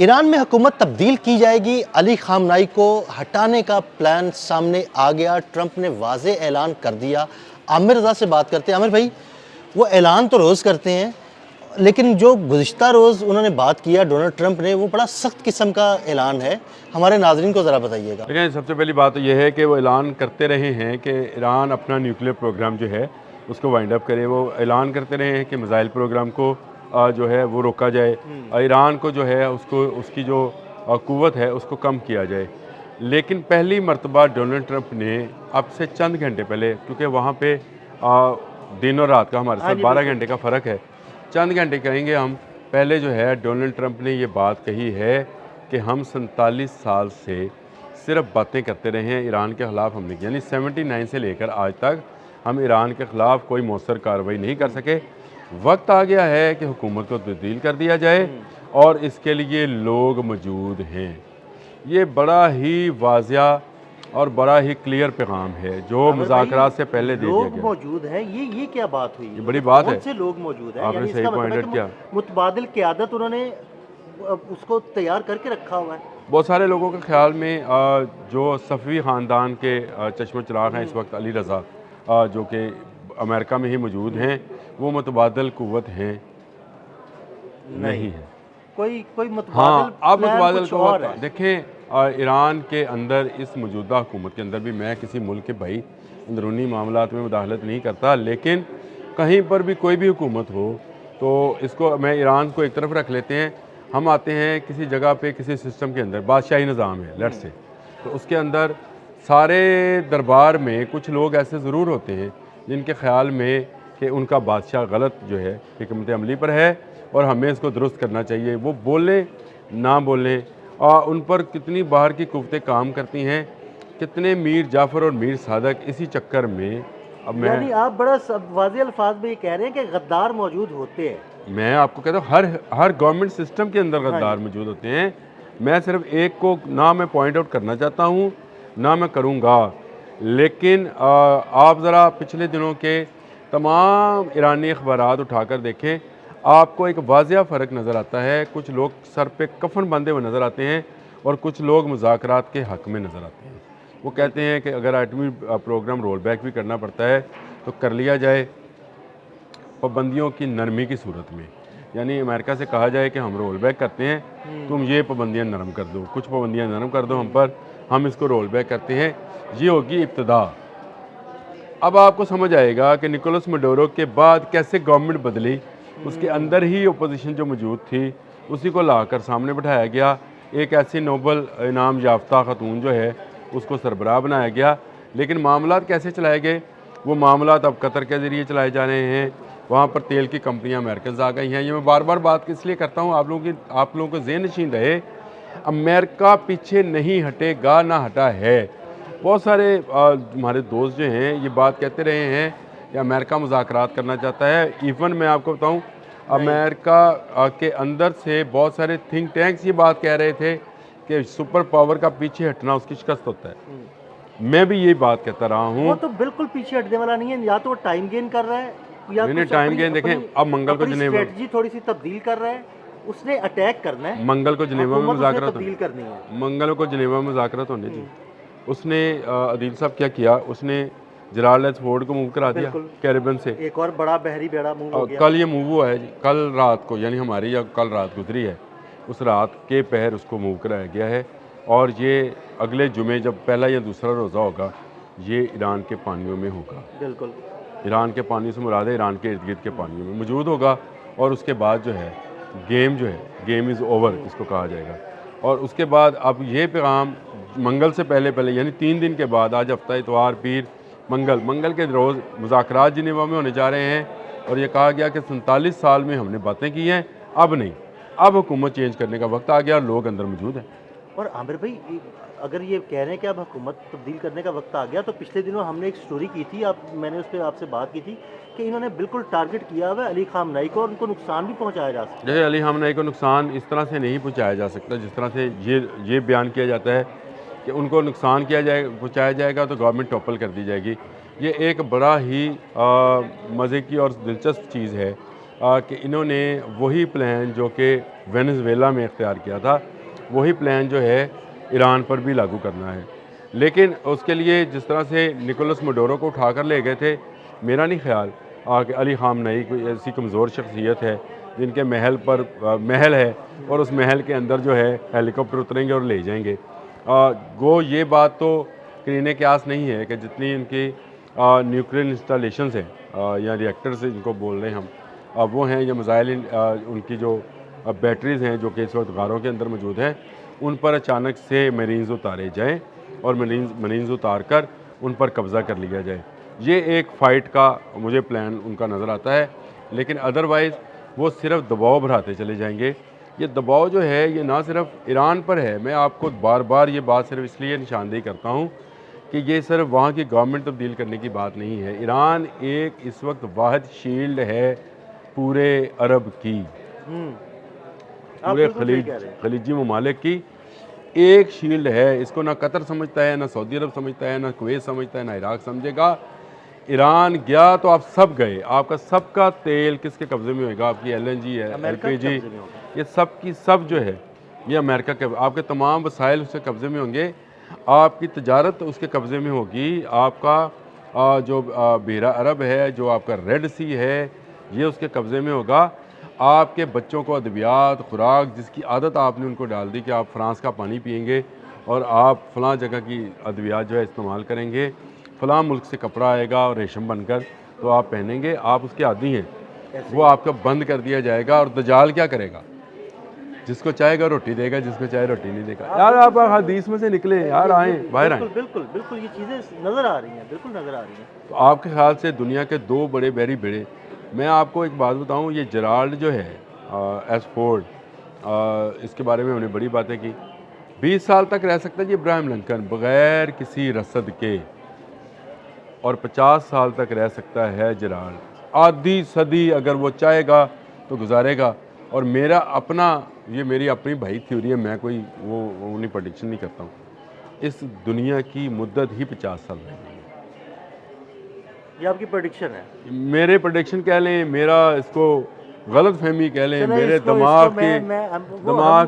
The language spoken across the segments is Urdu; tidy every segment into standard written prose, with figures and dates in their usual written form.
ایران میں حکومت تبدیل کی جائے گی، علی خامنائی کو ہٹانے کا پلان سامنے آ گیا، ٹرمپ نے واضح اعلان کر دیا۔ عامر رضا سے بات کرتے ہیں۔ عامر بھائی، وہ اعلان تو روز کرتے ہیں، لیکن جو گزشتہ روز انہوں نے بات کیا ڈونلڈ ٹرمپ نے، وہ بڑا سخت قسم کا اعلان ہے، ہمارے ناظرین کو ذرا بتائیے گا۔ دیکھیں، سب سے پہلی بات تو یہ ہے کہ وہ اعلان کرتے رہے ہیں کہ ایران اپنا نیوکلیر پروگرام جو ہے اس کو وائنڈ اپ کرے۔ وہ اعلان کرتے رہے ہیں کہ میزائل پروگرام کو جو ہے وہ روکا جائے، ایران کو جو ہے اس کی جو قوت ہے اس کو کم کیا جائے۔ لیکن پہلی مرتبہ ڈونلڈ ٹرمپ نے اب سے چند گھنٹے پہلے، کیونکہ وہاں پہ دن اور رات کا ہمارے ساتھ 12 گھنٹے کا فرق ہے، چند گھنٹے کہیں گے ہم پہلے، جو ہے ڈونلڈ ٹرمپ نے یہ بات کہی ہے کہ ہم 47 سال سے صرف باتیں کرتے رہے ہیں ایران کے خلاف، ہم نے یعنی 79 سے لے کر آج تک ہم ایران کے خلاف کوئی مؤثر کارروائی نہیں کر سکے۔ وقت آ گیا ہے کہ حکومت کو تبدیل کر دیا جائے اور اس کے لیے لوگ موجود ہیں۔ یہ بڑا ہی واضح اور بڑا ہی کلیئر پیغام ہے جو مذاکرات سے پہلے دے دیا لوگ گیا۔ موجود ہیں، یہ کیا بات ہوئی؟ یہ بڑی بات ہے، کون سے لوگ موجود ہیں؟ آپ نے یعنی اس صحیح کا مطلب پوائنٹ ہے آؤٹ کہ کیا۔ متبادل قیادت انہوں نے اس کو تیار کر کے رکھا ہوا ہے۔ بہت سارے لوگوں کے خیال میں جو صفوی خاندان کے چشم چراغ ہیں اس وقت، علی رضا جو کہ امریکہ میں ہی موجود ہیں، وہ متبادل قوت ہیں نہیں ہیں۔ کوئی ہاں، متبادل اب پلان متبادل کچھ اور ہے۔ قوت دیکھیں، ایران کے اندر اس موجودہ حکومت کے اندر بھی، میں کسی ملک کے بھائی اندرونی معاملات میں مداخلت نہیں کرتا، لیکن کہیں پر بھی کوئی بھی حکومت ہو تو اس کو میں ایران کو ایک طرف رکھ لیتے ہیں، ہم آتے ہیں کسی جگہ پہ کسی سسٹم کے اندر، بادشاہی نظام ہے لیٹ سے، تو اس کے اندر سارے دربار میں کچھ لوگ ایسے ضرور ہوتے ہیں جن کے خیال میں کہ ان کا بادشاہ غلط جو ہے حکمت عملی پر ہے اور ہمیں اس کو درست کرنا چاہیے۔ وہ بولیں نہ بولیں، ان پر کتنی باہر کی قوتیں کام کرتی ہیں، کتنے میر جعفر اور میر صادق اسی چکر میں۔ اب یعنی آپ بڑا واضح الفاظ میں یہ کہہ رہے ہیں کہ غدار موجود ہوتے ہیں۔ میں آپ کو کہتا ہوں ہر گورنمنٹ سسٹم کے اندر غدار موجود ہوتے ہیں۔ میں صرف ایک کو نہ میں پوائنٹ آؤٹ کرنا چاہتا ہوں نہ میں کروں گا، لیکن آپ ذرا پچھلے دنوں کے تمام ایرانی اخبارات اٹھا کر دیکھیں، آپ کو ایک واضح فرق نظر آتا ہے۔ کچھ لوگ سر پہ کفن باندھے ہوئے نظر آتے ہیں اور کچھ لوگ مذاکرات کے حق میں نظر آتے ہیں۔ وہ کہتے ہیں کہ اگر ایٹمی پروگرام رول بیک بھی کرنا پڑتا ہے تو کر لیا جائے، پابندیوں کی نرمی کی صورت میں، یعنی امریکہ سے کہا جائے کہ ہم رول بیک کرتے ہیں، تم یہ پابندیاں نرم کر دو، کچھ پابندیاں نرم کر دو ہم پر، ہم اس کو رول بیک کرتے ہیں۔ یہ ہوگی ابتدا۔ اب آپ کو سمجھ آئے گا کہ نکولس مڈورو کے بعد کیسے گورنمنٹ بدلی، اس کے اندر ہی اپوزیشن جو موجود تھی اسی کو لا کر سامنے بٹھایا گیا، ایک ایسی نوبل انعام یافتہ خاتون جو ہے اس کو سربراہ بنایا گیا۔ لیکن معاملات کیسے چلائے گئے؟ وہ معاملات اب قطر کے ذریعے چلائے جا رہے ہیں، وہاں پر تیل کی کمپنیاں امریکنز آ گئی ہیں۔ یہ میں بار بار بات اس لیے کرتا ہوں آپ لوگوں کو ذہن نشین رہے، امریکہ پیچھے نہیں ہٹے گا، نہ ہٹا ہے۔ بہت سارے ہمارے دوست جو ہیں یہ بات کہتے رہے ہیں کہ امریکہ مذاکرات کرنا چاہتا ہے۔ ایون میں آپ کو بتاؤں، امریکہ کے اندر سے بہت سارے تھنک ٹینکس یہ بات کہہ رہے تھے کہ سپر پاور کا پیچھے ہٹنا اس کی شکست ہوتا ہے۔ میں بھی یہی بات کہتا رہا ہوں۔ وہ تو بالکل پیچھے ہٹنے والا نہیں ہے، یا تو وہ ٹائم گین کر رہا ہے یا نہیں ٹائم گین دیکھیں، اب منگل کو جنیوا، اسٹریٹجی تھوڑی سی تبدیل کر رہا ہے، اس نے اٹیک کرنا ہے، منگل کو جنیوا میں مذاکرات تبدیل کرنی ہے، منگل کو جنیوا میں مذاکرات ہونے تھی۔ اس نے عدیل صاحب کیا کیا، اس نے جرالڈ ایسفورڈ کو موو کرا دیا کیریبین سے۔ ایک اور بڑا بحری بیڑا موو ہو گیا۔ کل یہ موو ہوا ہے جی، کل رات کو، یعنی ہماری یا کل رات گزری ہے، اس رات کے پہر اس کو موو کرایا گیا ہے، اور یہ اگلے جمعے جب پہلا یا دوسرا روزہ ہوگا یہ ایران کے پانیوں میں ہوگا۔ بالکل، ایران کے پانی سے مراد ہے ایران کے ارد گرد کے پانیوں میں موجود ہوگا، اور اس کے بعد جو ہے گیم از اوور اس کو کہا جائے گا۔ اور اس کے بعد اب یہ پیغام منگل سے پہلے یعنی 3 دن کے بعد، آج ہفتہ اتوار پیر منگل کے روز مذاکرات جنیوا میں ہونے جا رہے ہیں، اور یہ کہا گیا کہ 47 سال میں ہم نے باتیں کی ہیں، اب نہیں، اب حکومت چینج کرنے کا وقت آ گیا، لوگ اندر موجود ہیں۔ اور عامر بھائی، اگر یہ کہہ رہے ہیں کہ اب حکومت تبدیل کرنے کا وقت آ گیا، تو پچھلے دنوں ہم نے ایک سٹوری کی تھی، میں نے اس پہ آپ سے بات کی تھی کہ انہوں نے بالکل ٹارگٹ کیا ہوا ہے علی خامنائی کو، اور ان کو نقصان بھی پہنچایا جا سکتا ہے۔ جیسے علی خامنائی کو نقصان اس طرح سے نہیں پہنچایا جا سکتا جس طرح سے یہ بیان کیا جاتا ہے کہ ان کو نقصان پہنچایا جائے گا تو گورنمنٹ ٹوپل کر دی جائے گی۔ یہ ایک بڑا ہی مزے کی اور دلچسپ چیز ہے کہ انہوں نے وہی پلان جو کہ وینزویلا میں اختیار کیا تھا وہی پلان جو ہے ایران پر بھی لاگو کرنا ہے، لیکن اس کے لیے جس طرح سے نکولس مڈورو کو اٹھا کر لے گئے تھے، میرا نہیں خیال کہ علی خامنئی کوئی ایسی کمزور شخصیت ہے جن کے محل پر محل ہے اور اس محل کے اندر جو ہے ہیلی کاپٹر اتریں گے اور لے جائیں گے۔ گو یہ بات تو قرینِ قیاس نہیں ہے کہ جتنی ان کی نیوکلیر انسٹالیشنز ہیں یا ریئیکٹرز جن کو بول رہے ہیں ہم، وہ ہیں یا میزائل ان کی جو بیٹریز ہیں جو کہ اس وقت غاروں کے اندر موجود ہیں، ان پر اچانک سے میرینز اتارے جائیں اور مرینز اتار کر ان پر قبضہ کر لیا جائے۔ یہ ایک فائٹ کا مجھے پلان ان کا نظر آتا ہے، لیکن ادروائز وہ صرف دباؤ بڑھاتے چلے جائیں گے۔ یہ دباؤ جو ہے یہ نہ صرف ایران پر ہے، میں آپ کو بار بار یہ بات صرف اس لیے نشاندہی کرتا ہوں کہ یہ صرف وہاں کی گورنمنٹ تبدیل کرنے کی بات نہیں ہے۔ ایران ایک اس وقت واحد شیلڈ ہے پورے عرب کی، پورے خلیجی ممالک کی ایک شیلڈ ہے۔ اس کو نہ قطر سمجھتا ہے، نہ سعودی عرب سمجھتا ہے، نہ کویت سمجھتا ہے، نہ عراق سمجھے گا۔ ایران گیا تو آپ سب گئے، آپ کا سب کا تیل کس کے قبضے میں ہوئے گا؟ آپ کی LNG ہے، LPG، یہ سب کی سب جو ہے یہ امریکہ کے، آپ کے تمام وسائل اس کے قبضے میں ہوں گے، آپ کی تجارت اس کے قبضے میں ہوگی، آپ کا جو بحیرہ عرب ہے، جو آپ کا ریڈ سی ہے، یہ اس کے قبضے میں ہوگا۔ آپ کے بچوں کو ادویات، خوراک، جس کی عادت آپ نے ان کو ڈال دی کہ آپ فرانس کا پانی پئیں گے اور آپ فلاں جگہ کی ادویات جو ہے استعمال کریں گے، فلاں ملک سے کپڑا آئے گا اور ریشم بن کر تو آپ پہنیں گے، آپ اس کے عادی ہیں، وہ آپ کا بند کر دیا جائے گا۔ اور دجال کیا کرے گا؟ جس کو چاہے گا روٹی دے گا، جس کو چاہے روٹی نہیں دے گا۔ یار آپ حدیث میں سے نکلیں یار، آئیں باہر آئیں۔ بالکل بالکل یہ چیزیں نظر آ رہی ہیں، بالکل نظر آ رہی ہیں۔ تو آپ کے خیال سے دنیا کے دو بڑے بحری بیڑے، میں آپ کو ایک بات بتاؤں، یہ جرالڈ جو ہے ایس فورڈ، اس کے بارے میں ہم نے بڑی باتیں کی، 20 سال تک رہ سکتا ہے جی ابراہیم لنکن بغیر کسی رصد کے، اور 50 سال تک رہ سکتا ہے جرالڈ، آدھی صدی اگر وہ چاہے گا تو گزارے گا۔ اور میرا اپنا، یہ میری اپنی بھائی تھیوری ہے، میں کوئی وہ نہیں پریڈکشن نہیں کرتا ہوں، اس دنیا کی مدت ہی 50 سال رہے گی۔ یہ آپ کی پریڈکشن ہے؟ میرے پریڈکشن کہہ لیں، میرا اس کو غلط فہمی کہہ لیں، میرے دماغ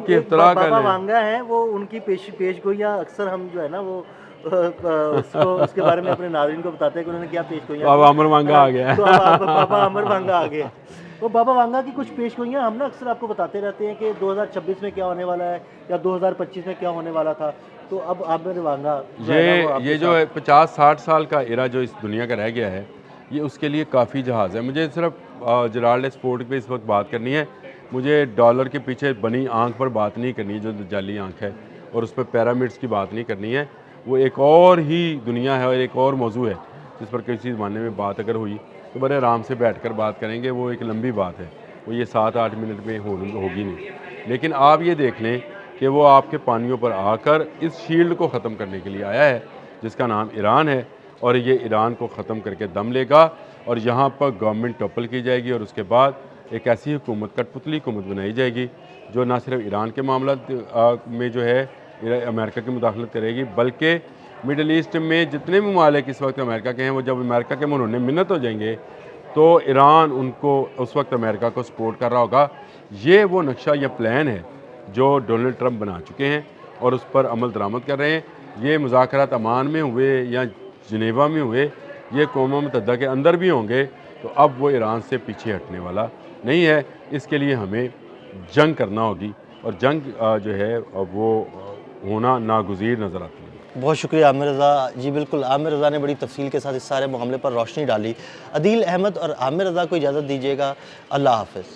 کی اختراع کر بابا لیں۔ وانگا ہیں، وہ ان کی پیش گوئیاں اکثر ہم جو ہے نا وہ اس کے بارے میں اپنے ناظرین کو بتاتے ہیں کہ انہوں نے کیا پیش گوئیاں۔ بابا امر وانگا آ گیا، تو بابا امر وانگا آ گیا۔ وہ بابا وانگا کی کچھ پیش گوئیاں ہم نا اکثر آپ کو بتاتے رہتے ہیں کہ 2026 میں کیا ہونے والا ہے یا 2025 میں کیا ہونے والا تھا۔ تو اب امر وانگا یہ جو 50-60 سال کا ایرا جو اس دنیا کا رہ گیا ہے، یہ اس کے لیے کافی جہاز ہے۔ مجھے صرف جرالڈ اسپورٹ پہ اس وقت بات کرنی ہے، مجھے ڈالر کے پیچھے بنی آنکھ پر بات نہیں کرنی جو جعلی آنکھ ہے، اور اس پہ پیرامڈس کی بات نہیں کرنی ہے۔ وہ ایک اور ہی دنیا ہے اور ایک اور موضوع ہے جس پر کسی زمانے میں بات اگر ہوئی تو بڑے آرام سے بیٹھ کر بات کریں گے، وہ ایک لمبی بات ہے، وہ یہ 7-8 منٹ میں ہوگی نہیں۔ لیکن آپ یہ دیکھ لیں کہ وہ آپ کے پانیوں پر آ کر اس شیلڈ کو ختم کرنے کے لیے آیا ہے جس کا نام ایران ہے، اور یہ ایران کو ختم کر کے دم لے گا، اور یہاں پر گورنمنٹ ٹوپل کی جائے گی، اور اس کے بعد ایک ایسی حکومت، کٹ پتلی حکومت بنائی جائے گی جو نہ صرف ایران کے معاملات میں جو ہے امریکہ کی مداخلت کرے گی، بلکہ مڈل ایسٹ میں جتنے ممالک اس وقت امریکہ کے ہیں، وہ جب امریکہ کے منہ منت ہو جائیں گے تو ایران ان کو اس وقت امریکہ کو سپورٹ کر رہا ہوگا۔ یہ وہ نقشہ یا پلان ہے جو ڈونلڈ ٹرمپ بنا چکے ہیں اور اس پر عمل درآمد کر رہے ہیں۔ یہ مذاکرات عمان میں ہوئے یا جنیوا میں ہوئے، یہ اقوام متحدہ کے اندر بھی ہوں گے، تو اب وہ ایران سے پیچھے ہٹنے والا نہیں ہے۔ اس کے لیے ہمیں جنگ کرنا ہوگی، اور جنگ جو ہے وہ ہونا ناگزیر نظر آتی ہے۔ بہت شکریہ عامر رضا جی، بالکل عامر رضا نے بڑی تفصیل کے ساتھ اس سارے معاملے پر روشنی ڈالی۔ عدیل احمد اور عامر رضا کو اجازت دیجیے گا، اللہ حافظ۔